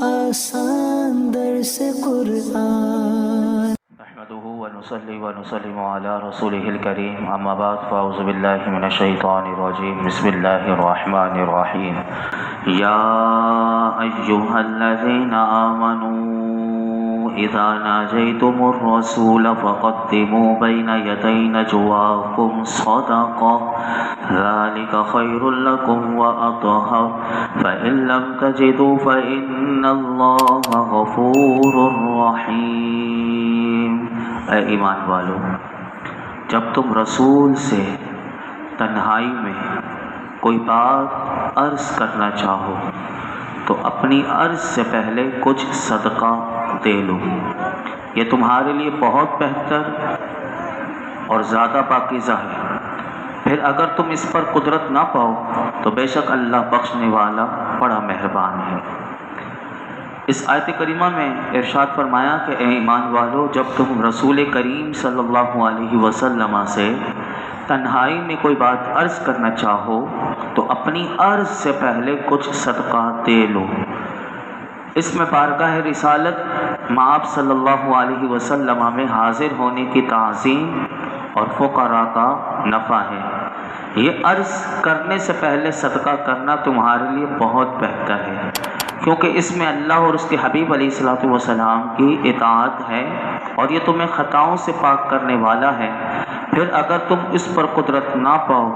آسان درس قرآن نحمده ونصلي ونسلم على رسوله الكريم اما بعد فاعوذ بالله من الشيطان الرجيم بسم الله الرحمن الرحيم يا ايها الذين آمنوا اذا ناجيتم الرسول فقدموا بين يدي نجواكم صدقة ذلك خير لكم وأطهر فإن لم تجدوا فإن الله غفور رحيم۔ اے ایمان والو، جب تم رسول سے تنہائی میں کوئی بات عرض کرنا چاہو تو اپنی عرض سے پہلے کچھ صدقہ دے لو، یہ تمہارے لیے بہت بہتر اور زیادہ پاکیزہ ہے۔ پھر اگر تم اس پر قدرت نہ پاؤ تو بے شک اللہ بخشنے والا بڑا مہربان ہے۔ اس آیت کریمہ میں ارشاد فرمایا کہ اے ایمان والو، جب تم رسول کریم صلی اللہ علیہ وسلم سے تنہائی میں کوئی بات عرض کرنا چاہو تو اپنی عرض سے پہلے کچھ صدقہ دے لو۔ اس میں بارگاہ رسالت مآب صلی اللہ علیہ وسلم میں حاضر ہونے کی تعظیم اور فقراء کا نفع ہے۔ یہ عرض کرنے سے پہلے صدقہ کرنا تمہارے لیے بہت بہتر ہے، کیونکہ اس میں اللہ اور اس کے حبیب علیہ الصلوۃ والسلام کی اطاعت ہے اور یہ تمہیں خطاؤں سے پاک کرنے والا ہے۔ پھر اگر تم اس پر قدرت نہ پاؤ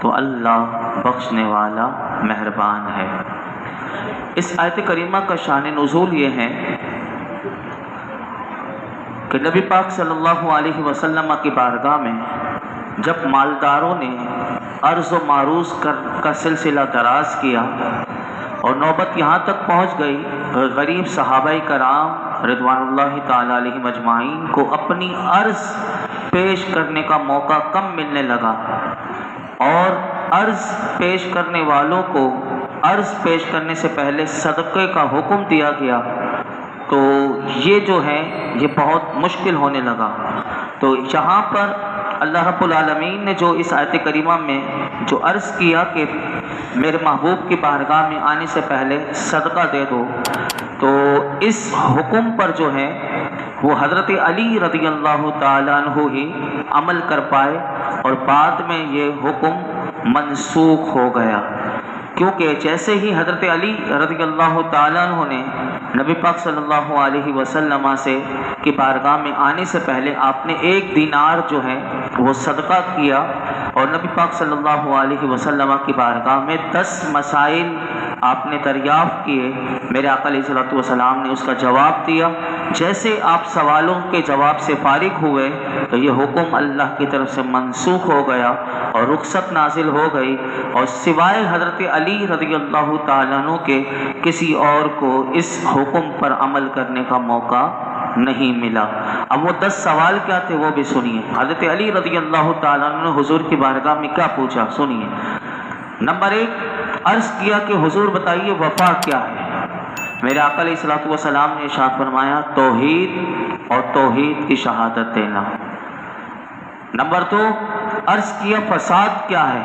تو اللہ بخشنے والا مہربان ہے۔ اس آیت کریمہ کا شان نزول یہ ہے کہ نبی پاک صلی اللہ علیہ وسلم کی بارگاہ میں جب مالداروں نے عرض و معروض کا سلسلہ دراز کیا اور نوبت یہاں تک پہنچ گئی، غریب صحابہ کرام رضوان اللہ تعالی علیہ مجمعین کو اپنی عرض پیش کرنے کا موقع کم ملنے لگا اور عرض پیش کرنے والوں کو عرض پیش کرنے سے پہلے صدقے کا حکم دیا گیا، تو یہ جو ہے یہ بہت مشکل ہونے لگا۔ تو یہاں پر اللہ رب العالمین نے جو اس آیت کریمہ میں جو عرض کیا کہ میرے محبوب کی بارگاہ میں آنے سے پہلے صدقہ دے دو، تو اس حکم پر جو ہے وہ حضرت علی رضی اللہ تعالیٰ عنہ ہی عمل کر پائے اور بعد میں یہ حکم منسوخ ہو گیا، کیونکہ جیسے ہی حضرت علی رضی اللہ تعالیٰ عنہ نے نبی پاک صلی اللہ علیہ وسلم سے کی بارگاہ میں آنے سے پہلے آپ نے 1 دینار جو ہے وہ صدقہ کیا اور نبی پاک صلی اللہ علیہ وسلم کی بارگاہ میں 10 مسائل آپ نے دریافت کیے، میرے آقا علیہ الصلوۃ والسلام نے اس کا جواب دیا۔ جیسے آپ سوالوں کے جواب سے فارغ ہوئے تو یہ حکم اللہ کی طرف سے منسوخ ہو گیا اور رخصت نازل ہو گئی، اور سوائے حضرت علی رضی اللہ تعالیٰ عنہ کے کسی اور کو اس حکم پر عمل کرنے کا موقع نہیں ملا۔ اب وہ 10 سوال کیا تھے وہ بھی سنیے۔ حضرت علی رضی اللہ تعالیٰ عنہ نے حضور کی بارگاہ میں کیا پوچھا، سنیے۔ نمبر 1 عرض کیا کہ حضور بتائیے وفا کیا ہے؟ میرے آقا علیہ الصلوۃ والسلام نے ارشاد فرمایا توحید اور توحید کی شہادت دینا۔ نمبر 2 عرض کیا فساد کیا ہے؟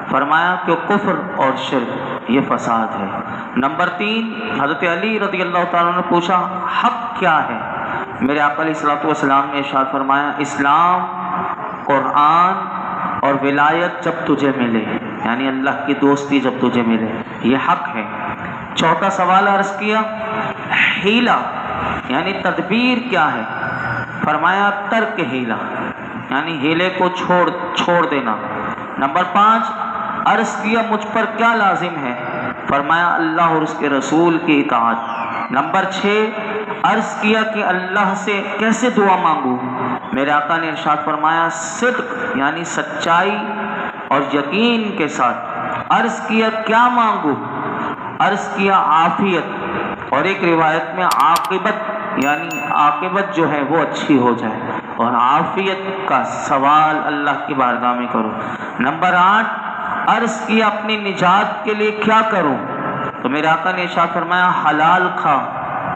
فرمایا کہ کفر اور شرک یہ فساد ہے۔ نمبر 3 حضرت علی رضی اللہ تعالیٰ نے پوچھا حق کیا ہے؟ میرے آقا علیہ الصلوۃ والسلام نے ارشاد فرمایا اسلام، قرآن اور ولایت جب تجھے ملے، یعنی اللہ کی دوستی جب تجھے ملے، یہ حق ہے۔ چوتھا سوال عرض کیا ہیلہ یعنی تدبیر کیا ہے؟ فرمایا ترک ہیلہ یعنی ہیلے کو چھوڑ دینا۔ نمبر 5 عرض کیا مجھ پر کیا لازم ہے؟ فرمایا اللہ اور اس کے رسول کی اطاعت۔ نمبر 6 عرض کیا کہ اللہ سے کیسے دعا مانگوں؟ میرے آقا نے ارشاد فرمایا صدق یعنی سچائی اور یقین کے ساتھ۔ عرض کیا کیا مانگوں؟ عرض کیا عافیت، اور ایک روایت میں عاقبت یعنی عاقبت جو ہے وہ اچھی ہو جائے، اور عافیت کا سوال اللہ کی بارگاہ میں کرو۔ نمبر 8 عرض کیا اپنی نجات کے لیے کیا کروں؟ تو میرے آقا نے ارشاد فرمایا حلال کھا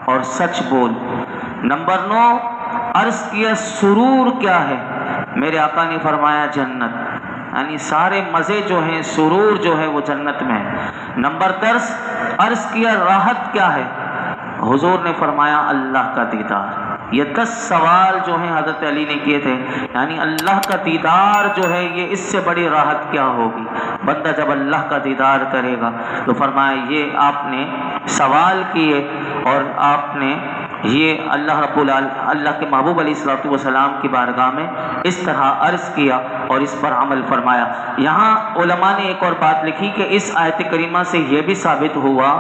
اور سچ بول۔ نمبر 9 عرض کیا سرور کیا ہے؟ میرے آقا نے فرمایا جنت، یعنی سارے مزے جو ہیں سرور جو ہے وہ جنت میں ہے۔ نمبر 10 عرض کیا راحت کیا ہے؟ حضور نے فرمایا اللہ کا دیدار۔ یہ 10 سوال جو ہیں حضرت علی نے کیے تھے، یعنی اللہ کا دیدار جو ہے یہ اس سے بڑی راحت کیا ہوگی۔ بندہ جب اللہ کا دیدار کرے گا تو فرمایا یہ آپ نے سوال کیے اور آپ نے یہ اللہ کے محبوب علیہ الصلوۃ والسلام کی بارگاہ میں اس طرح عرض کیا اور اس پر عمل فرمایا۔ یہاں علماء نے ایک اور بات لکھی کہ اس آیت کریمہ سے یہ بھی ثابت ہوا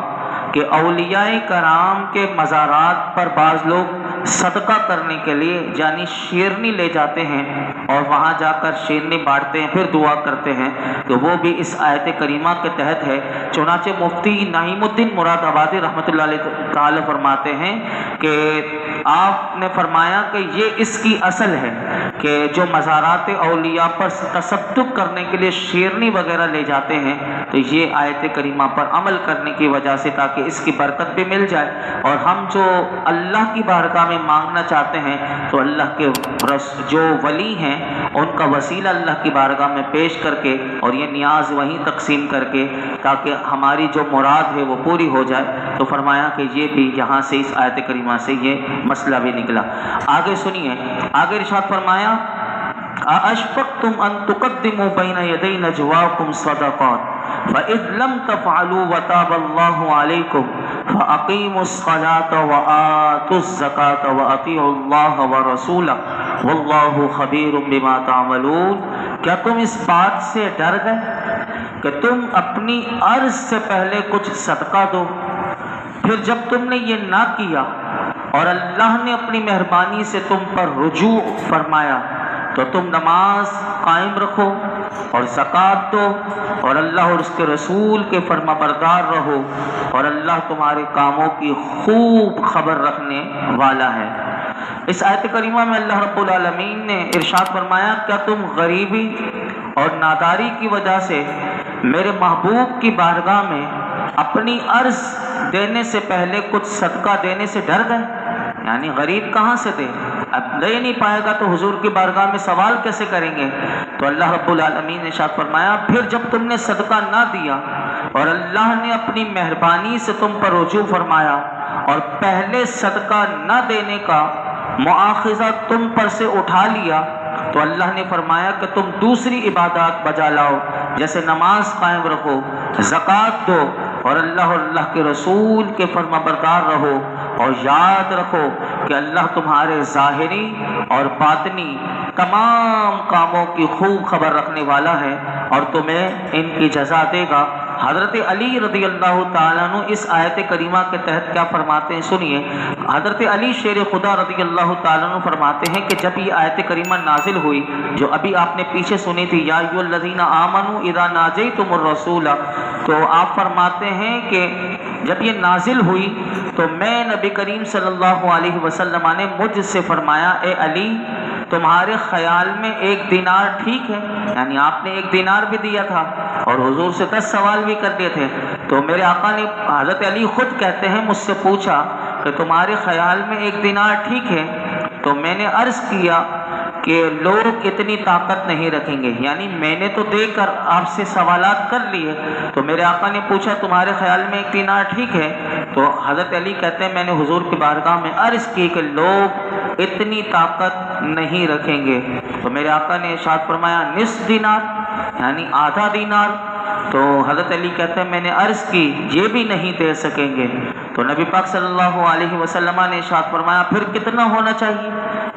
کہ اولیاء کرام کے مزارات پر بعض لوگ صدقہ کرنے کے لیے یعنی شیرنی لے جاتے ہیں اور وہاں جا کر شیرنی بانٹتے ہیں، پھر دعا کرتے ہیں، تو وہ بھی اس آیت کریمہ کے تحت ہے۔ چنانچہ مفتی نعیم الدین مراد آبادی رحمۃ اللہ علیہ تعالی فرماتے ہیں کہ آپ نے فرمایا کہ یہ اس کی اصل ہے کہ جو مزارات اولیاء پر تصدق کرنے کے لیے شیرنی وغیرہ لے جاتے ہیں تو یہ آیت کریمہ پر عمل کرنے کی وجہ سے تاکہ اس کی برکت بھی مل جائے، اور ہم جو اللہ کی بارگاہ میں مانگنا چاہتے ہیں تو اللہ کے جو ولی ہیں ان کا وسیلہ اللہ کی بارگاہ میں پیش کر کے اور یہ نیاز وہیں تقسیم کر کے تاکہ ہماری جو مراد ہے وہ پوری ہو جائے۔ تو فرمایا کہ یہ بھی یہاں سے اس آیت کریمہ سے یہ مسئلہ بھی نکلا۔ آگے سنیے، آگے ارشاد فرمایا أَأَشْفَقْتُمْ أَن تُقَدِّمُوا بَيْنَ يَدَيْ نَجْوَاكُمْ صَدَقَاتٍ فَإِذْ لَمْ تَفْعَلُوا وَتَابَ اللَّهُ عَلَيْكُمْ فَأَقِيمُوا الصَّلَاةَ وَآتُوا الزَّكَاةَ وَأَطِيعُوا اللَّهَ وَرَسُولَهُ وَاللَّهُ خَبِيرٌ بِمَا تَعْمَلُونَ۔ کیا تم اس بات سے ڈر گئے کہ تم اپنی عرض سے پہلے کچھ صدقہ دو، پھر جب تم نے یہ نہ کیا اور اللہ نے اپنی مہربانی سے تم پر رجوع فرمایا تو تم نماز قائم رکھو اور زکوٰۃ دو اور اللہ اور اس کے رسول کے فرما بردار رہو، اور اللہ تمہارے کاموں کی خوب خبر رکھنے والا ہے۔ اس آیت کریمہ میں اللہ رب العالمین نے ارشاد فرمایا کیا تم غریبی اور ناداری کی وجہ سے میرے محبوب کی بارگاہ میں اپنی عرض دینے سے پہلے کچھ صدقہ دینے سے ڈر گئے؟ یعنی غریب کہاں سے دے، اب دے نہیں پائے گا تو حضور کی بارگاہ میں سوال کیسے کریں گے؟ تو اللہ رب العالمین نے ارشاد فرمایا پھر جب تم نے صدقہ نہ دیا اور اللہ نے اپنی مہربانی سے تم پر رجوع فرمایا اور پہلے صدقہ نہ دینے کا مؤاخذہ تم پر سے اٹھا لیا تو اللہ نے فرمایا کہ تم دوسری عبادات بجا لاؤ، جیسے نماز قائم رکھو، زکوٰۃ دو اور اللہ کے رسول کے فرما بردار رہو، اور یاد رکھو کہ اللہ تمہارے ظاہری اور باطنی تمام کاموں کی خوب خبر رکھنے والا ہے اور تمہیں ان کی جزا دے گا۔ حضرت علی رضی اللہ تعالیٰ عنہ اس آیت کریمہ کے تحت کیا فرماتے ہیں سنیے۔ حضرت علی شیر خدا رضی اللہ تعالیٰ عنہ فرماتے ہیں کہ جب یہ آیت کریمہ نازل ہوئی جو ابھی آپ نے پیچھے سنی تھی، یا ایھا الذین آمنوا اذا ناجیتم الرسول، تو آپ فرماتے ہیں کہ جب یہ نازل ہوئی تو میں نبی کریم صلی اللہ علیہ وسلم نے مجھ سے فرمایا اے علی تمہارے خیال میں 1 دینار ٹھیک ہے؟ یعنی آپ نے 1 دینار بھی دیا تھا اور حضور سے 10 سوال بھی کر دیے تھے، تو میرے آقا نے حضرت علی خود کہتے ہیں مجھ سے پوچھا کہ تمہارے خیال میں 1 دینار ٹھیک ہے؟ تو میں نے عرض کیا کہ لوگ اتنی طاقت نہیں رکھیں گے، یعنی میں نے تو دے کر آپ سے سوالات کر لیے، تو میرے آقا نے پوچھا تمہارے خیال میں 1 دینار ٹھیک ہے؟ تو حضرت علی کہتے ہیں میں نے حضور کی بارگاہ میں عرض کی کہ لوگ اتنی طاقت نہیں رکھیں گے، تو میرے آقا نے ارشاد فرمایا نصف دینار یعنی آدھا دینار، تو حضرت علی کہتے ہیں میں نے عرض کی یہ بھی نہیں دے سکیں گے، تو نبی پاک صلی اللہ علیہ وسلم نے ارشاد فرمایا پھر کتنا ہونا چاہیے،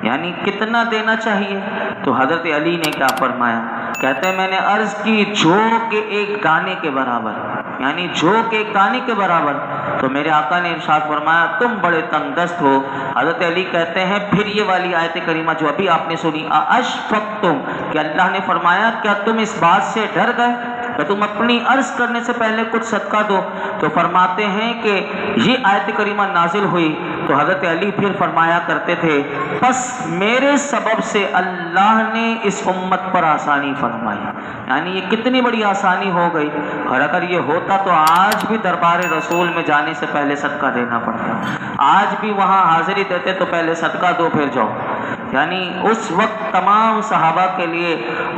یعنی کتنا دینا چاہیے؟ تو حضرت علی نے کیا فرمایا، کہتے ہیں میں نے عرض کی جو کہ 1 دانے کے برابر، یعنی جو کہ 1 دانے کے برابر، تو میرے آقا نے ارشاد فرمایا تم بڑے تنگ دست ہو۔ حضرت علی کہتے ہیں پھر یہ والی آیت کریمہ جو ابھی آپ نے سنی اشفقتم، کہ اللہ نے فرمایا کیا تم اس بات سے ڈر گئے کہ تم اپنی عرض کرنے سے پہلے کچھ صدقہ دو؟ تو فرماتے ہیں کہ یہ آیت کریمہ نازل ہوئی تو حضرت علی پھر فرمایا کرتے تھے پس میرے سبب سے اللہ نے اس امت پر آسانی فرمائی، یعنی یہ کتنی بڑی آسانی ہو گئی، اور اگر یہ ہوتا تو آج بھی دربار رسول میں جانے سے پہلے صدقہ دینا پڑتا، آج بھی وہاں حاضری دیتے تو پہلے صدقہ دو پھر جاؤ، یعنی اس وقت تمام صحابہ کے لیے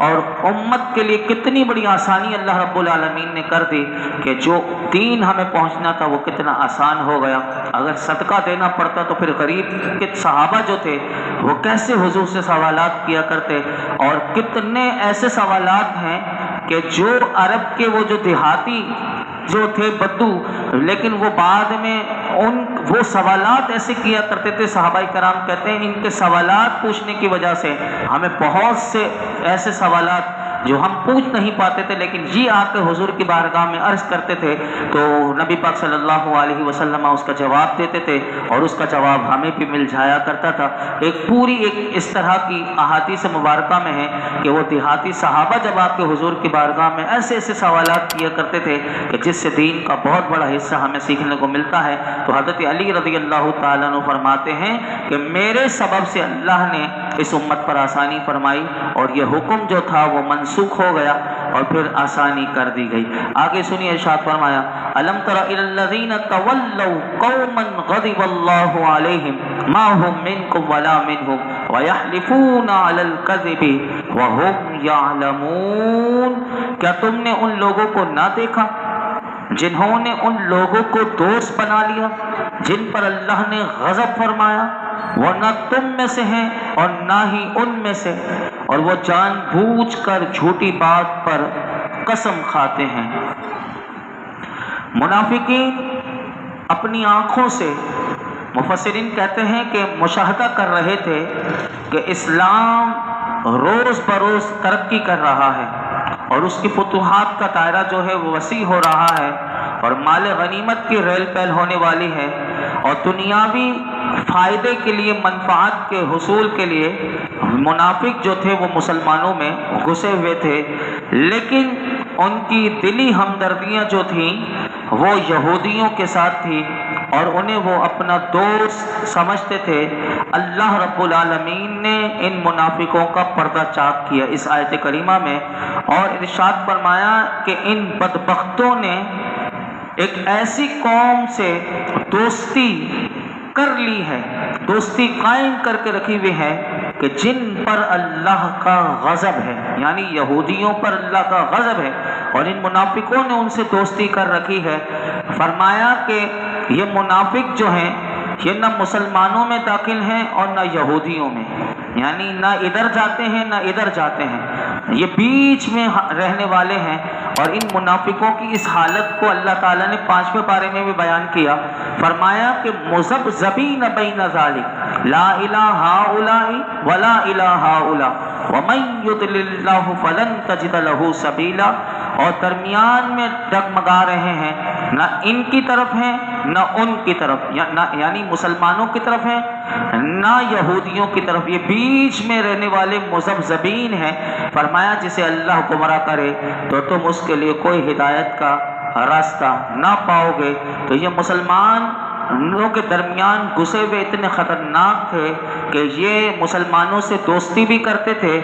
اور امت کے لیے کتنی بڑی آسانی اللہ رب العالمین نے کر دی کہ جو دین ہمیں پہنچنا تھا وہ کتنا آسان ہو گیا۔ اگر صدقہ دینا پڑتا تو پھر غریب کے صحابہ جو تھے وہ کیسے حضور سے سوالات کیا کرتے، اور کتنے ایسے سوالات ہیں کہ جو عرب کے وہ جو دیہاتی جو تھے بدو، لیکن وہ بعد میں وہ سوالات ایسے کیا کرتے تھے، صحابہ کرام کہتے ہیں ان کے سوالات پوچھنے کی وجہ سے ہمیں بہت سے ایسے سوالات جو ہم پوچھ نہیں پاتے تھے لیکن یہ آ کے حضور کی بارگاہ میں عرض کرتے تھے تو نبی پاک صلی اللہ علیہ وسلم اس کا جواب دیتے تھے اور اس کا جواب ہمیں بھی مل جایا کرتا تھا۔ ایک اس طرح کی احادیث مبارکہ میں ہے کہ وہ دیہاتی صحابہ جب آ کے حضور کی بارگاہ میں ایسے ایسے سوالات کیا کرتے تھے کہ جس سے دین کا بہت بڑا حصہ ہمیں سیکھنے کو ملتا ہے۔ تو حضرت علی رضی اللہ تعالیٰ عنہ فرماتے ہیں کہ میرے سبب سے اللہ نے اس امت پر آسانی فرمائی اور یہ حکم جو تھا وہ منسوخ ہو گیا اور پھر آسانی کر دی گئی۔ آگے سنیے، ارشاد فرمایا الم تر الی الذین تولوا قوما غضب اللہ علیہم ما هم منکم ولا منهم ویحلفون علی الکذب وهم یعلمون، کیا تم نے ان لوگوں کو نہ دیکھا جنہوں نے ان لوگوں کو دوست بنا لیا جن پر اللہ نے غضب فرمایا، وہ نہ تم میں سے ہیں اور نہ ہی ان میں سے، اور وہ جان بوجھ کر جھوٹی بات پر قسم کھاتے ہیں۔ منافقین اپنی آنکھوں سے، مفسرین کہتے ہیں کہ مشاہدہ کر رہے تھے کہ اسلام روز بروز ترقی کر رہا ہے اور اس کی فتوحات کا دائرہ جو ہے وہ وسیع ہو رہا ہے اور مال غنیمت کی ریل پیل ہونے والی ہے، اور دنیاوی فائدے کے لیے، منفعت کے حصول کے لیے منافق جو تھے وہ مسلمانوں میں گھسے ہوئے تھے، لیکن ان کی دلی ہمدردیاں جو تھیں وہ یہودیوں کے ساتھ تھی اور انہیں وہ اپنا دوست سمجھتے تھے۔ اللہ رب العالمین نے ان منافقوں کا پردہ چاک کیا اس آیت کریمہ میں اور ارشاد فرمایا کہ ان بدبختوں نے ایک ایسی قوم سے دوستی کر لی ہے، دوستی قائم کر کے رکھی ہوئی ہے کہ جن پر اللہ کا غضب ہے، یعنی یہودیوں پر اللہ کا غضب ہے، اور ان منافقوں نے ان سے دوستی کر رکھی ہے۔ فرمایا کہ یہ منافق جو ہیں یہ نہ مسلمانوں میں داخل ہیں اور نہ یہودیوں میں، یعنی نہ ادھر جاتے ہیں نہ ادھر جاتے ہیں، یہ بیچ میں رہنے والے ہیں۔ اور ان منافقوں کی اس حالت کو اللہ تعالیٰ نے 5ویں پارے میں بھی بیان کیا، فرمایا کہ مذبذبین بین ذالک لا الہ ہؤلاء ولا الہ ہؤلاء ومن یضلل اللہ فلن تجد له سبیلا، اور درمیان میں ڈگمگا رہے ہیں، نہ ان کی طرف ہیں نہ ان کی طرف، یعنی مسلمانوں کی طرف ہیں نہ یہودیوں کی طرف، یہ بیچ میں رہنے والے مذبذبین ہیں۔ فرمایا جسے اللہ گمراہ کرے تو تم اس کے لیے کوئی ہدایت کا راستہ نہ پاؤ گے۔ تو یہ مسلمان لوگوں کے درمیان گھسے ہوئے اتنے خطرناک تھے کہ یہ مسلمانوں سے دوستی بھی کرتے تھے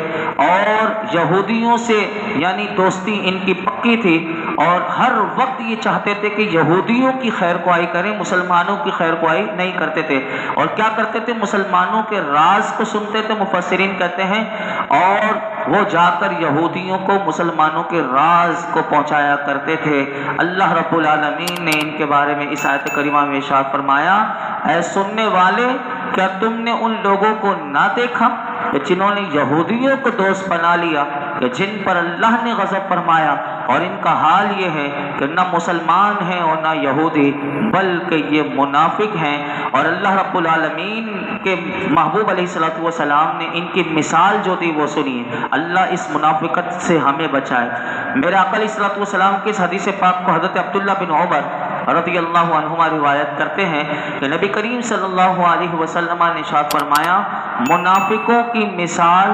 اور یہودیوں سے یعنی دوستی ان کی پکی تھی، اور ہر وقت یہ چاہتے تھے کہ یہودیوں کی خیر خواہی کریں، مسلمانوں کی خیر خواہی نہیں کرتے تھے۔ اور کیا کرتے تھے؟ مسلمانوں کے راز کو سنتے تھے، مفسرین کہتے ہیں، اور وہ جا کر یہودیوں کو مسلمانوں کے راز کو پہنچایا کرتے تھے۔ اللہ رب العالمین نے ان کے بارے میں اس آیت کریمہ میں ارشاد فرمایا اے سننے والے، کیا تم نے ان لوگوں کو نہ دیکھا کہ جنہوں نے یہودیوں کو دوست بنا لیا کہ جن پر اللہ نے غضب فرمایا، اور ان کا حال یہ ہے کہ نہ مسلمان ہیں اور نہ یہودی بلکہ یہ منافق ہیں۔ اور اللہ رب العالمین کے محبوب علیہ الصلوۃ والسلام نے ان کی مثال جو دی وہ سنی، اللہ اس منافقت سے ہمیں بچائے۔ میرے آقا علیہ الصلوۃ والسلام کی اس حدیث پاک کو حضرت عبداللہ بن عمر رضی اللہ عنہما روایت کرتے ہیں کہ نبی کریم صلی اللہ علیہ وسلم نے ارشاد فرمایا منافقوں کی مثال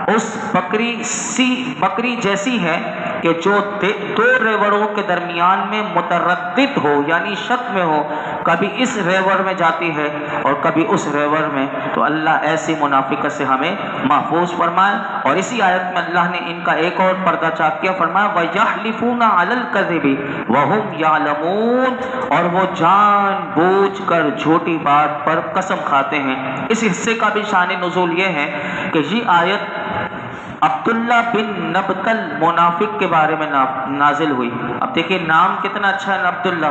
اس بکری جیسی ہے کہ جو دو ریوڑوں کے درمیان میں متردد ہو، یعنی شک میں ہو کبھی اس ریور میں جاتی ہے اور کبھی اس ریور میں، تو اللہ ایسی منافقت سے ہمیں محفوظ فرمائے۔ اور اسی آیت میں اللہ نے ان کا ایک اور پردہ چاک کیا، فرمایا وَيَحْلِفُونَ عَلَى الْكَذِبِ وَهُمْ يَعْلَمُونَ، اور وہ جان بوجھ کر جھوٹی بات پر قسم کھاتے ہیں۔ اس حصے کا بھی شان نزول یہ ہے کہ یہ آیت عبداللہ بن نبتل منافق کے بارے میں نازل ہوئی۔ اب دیکھیں نام کتنا اچھا ہے عبداللہ،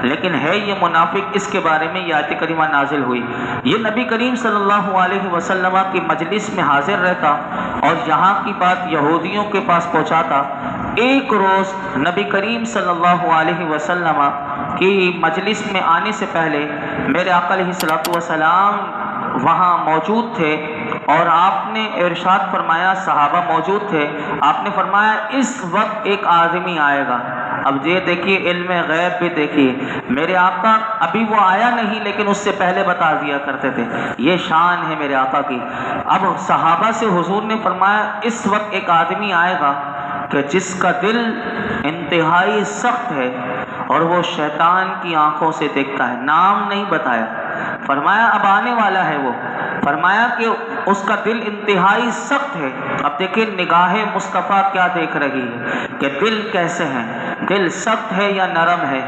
لیکن ہے یہ منافق، اس کے بارے میں یہ آیت کریمہ نازل ہوئی۔ یہ نبی کریم صلی اللہ علیہ وسلم کی مجلس میں حاضر رہتا اور یہاں کی بات یہودیوں کے پاس پہنچاتا۔ ایک روز نبی کریم صلی اللہ علیہ وسلم کی مجلس میں آنے سے پہلے میرے آقا علیہ الصلوۃ والسلام وہاں موجود تھے اور آپ نے ارشاد فرمایا، صحابہ موجود تھے، آپ نے فرمایا اس وقت ایک آدمی آئے گا۔ اب یہ دیکھیے علم غیب بھی دیکھیے، میرے آقا ابھی وہ آیا نہیں لیکن اس سے پہلے بتا دیا کرتے تھے، یہ شان ہے میرے آقا کی۔ اب صحابہ سے حضور نے فرمایا اس وقت ایک آدمی آئے گا کہ جس کا دل انتہائی سخت ہے اور وہ شیطان کی آنکھوں سے دیکھتا ہے۔ نام نہیں بتایا، فرمایا اب آنے والا ہے وہ، فرمایا کہ اس کا دل انتہائی سخت ہے۔ اب دیکھیں نگاہ مصطفیٰ کیا دیکھ رہی ہے کہ دل کیسے ہیں، دل سخت ہے یا نرم ہے،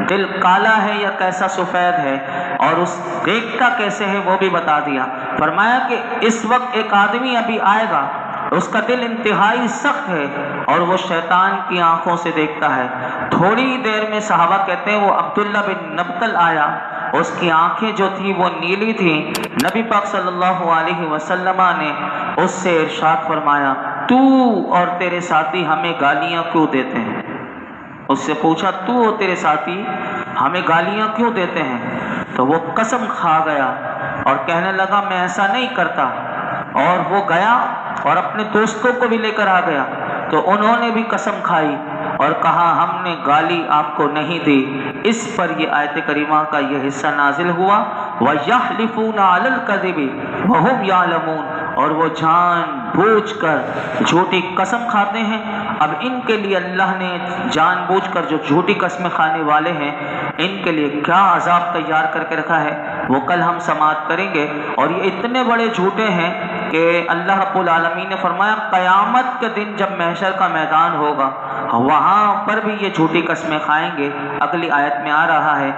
دل کالا ہے یا کیسا سفید ہے، اور اس دیکھتا کیسے ہے وہ بھی بتا دیا۔ فرمایا کہ اس وقت ایک آدمی ابھی آئے گا، اس کا دل انتہائی سخت ہے اور وہ شیطان کی آنکھوں سے دیکھتا ہے۔ تھوڑی دیر میں صحابہ کہتے ہیں وہ عبداللہ بن نبتل آیا، اس کی آنکھیں جو تھیں وہ نیلی تھیں۔ نبی پاک صلی اللہ علیہ وسلم نے اس سے ارشاد فرمایا تو اور تیرے ساتھی ہمیں گالیاں کیوں دیتے ہیں؟ اس سے پوچھا تو اور تیرے ساتھی ہمیں گالیاں کیوں دیتے ہیں؟ تو وہ قسم کھا گیا اور کہنے لگا میں ایسا نہیں کرتا، اور وہ گیا اور اپنے دوستوں کو بھی لے کر آ گیا، تو انہوں نے بھی قسم کھائی اور کہا ہم نے گالی آپ کو نہیں دی۔ اس پر یہ آیت کریمہ کا یہ حصہ نازل ہوا وَيَحْلِفُونَ عَلَى الْكَذِبِ وَهُمْ يَعْلَمُونَ، اور وہ جان بوجھ کر جھوٹی قسم کھاتے ہیں۔ اب ان کے لیے اللہ نے جان بوجھ کر جو جھوٹی قسمیں کھانے والے ہیں ان کے لیے کیا عذاب تیار کر کے رکھا ہے وہ کل ہم سماعت کریں گے۔ اور یہ اتنے بڑے جھوٹے ہیں کہ اللہ رب العالمین نے فرمایا قیامت کے دن جب محشر کا میدان ہوگا وہاں پر بھی یہ جھوٹی قسمیں کھائیں گے۔ اگلی آیت میں آ رہا ہے،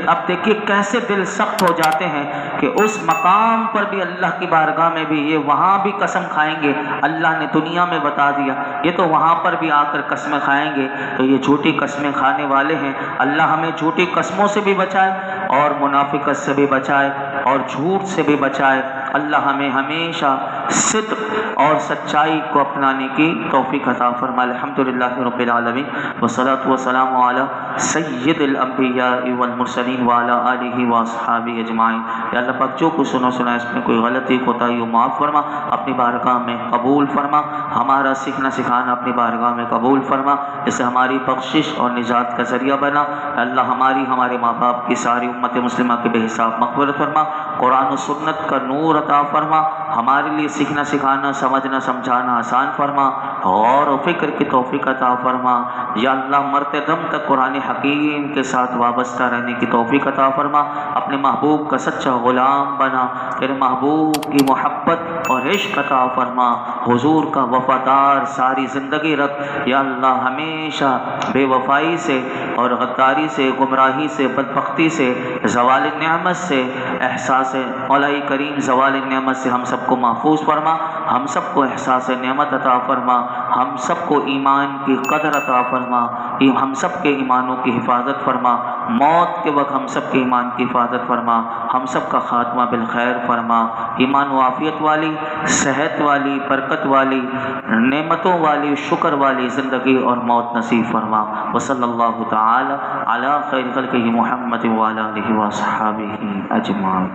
اب دیکھیے کیسے دل سخت ہو جاتے ہیں کہ اس مقام پر بھی اللہ کی بارگاہ میں بھی یہ وہاں بھی قسم کھائیں گے۔ اللہ نے دنیا میں بتا دیا، یہ تو وہاں پر بھی آ کر قسمیں کھائیں گے، تو یہ جھوٹی قسمیں کھانے والے ہیں۔ اللہ ہمیں جھوٹی قسموں سے بھی بچائے اور منافقت سے بھی بچائے اور جھوٹ سے بھی بچائے۔ اللہ ہمیں ہمیشہ صدق اور سچائی کو اپنانے کی توفیق عطا فرمائے۔ الحمدللہ رب العالمین والصلاۃ والسلام علی سید الانبیاء والمرسلین وعلی آلہ واصحابہ اجمعین۔ یا اللہ پاک جو کچھ سنا اس میں کوئی غلطی کوتاہی ہو معاف فرما، اپنی بارگاہ میں قبول فرما، ہمارا سیکھنا سکھانا اپنی بارگاہ میں قبول فرما، اسے ہماری بخشش اور نجات کا ذریعہ بنا۔ اللہ ہمارے ماں باپ کی ساری امت مسلمہ کے بے حساب مغفرت فرما، قرآن و سنت کا نور عطا فرما، ہمارے لیے سیکھنا سکھانا سمجھنا سمجھانا آسان فرما، غور و فکر کی توفیق عطا فرما۔ یا اللہ مرتے دم تک قرآن حکیم کے ساتھ وابستہ رہنے کی توفیق عطا فرما، اپنے محبوب کا سچا غلام بنا، تیرے محبوب کی محبت اور عشق عطا فرما، حضور کا وفادار ساری زندگی رکھ۔ یا اللہ ہمیشہ بے وفائی سے اور غداری سے، گمراہی سے، بدبختی سے، زوال نعمت سے، احساس مولا کریم زوال نعمت سے ہم سب کو محفوظ فرما، ہم سب کو احساس نعمت عطا فرما، ہم سب کو ایمان کی قدر عطا فرما، ہم سب کے ایمانوں کی حفاظت فرما، موت کے وقت ہم سب کے ایمان کی حفاظت فرما، ہم سب کا خاتمہ بالخیر فرما، ایمان و عافیت والی، صحت والی، برکت والی، نعمتوں والی، شکر والی زندگی اور موت نصیب فرما۔ وصلی اللہ تعالی علی خیر خلقہ محمد وعلی آلہ وصحبہ اجمعین۔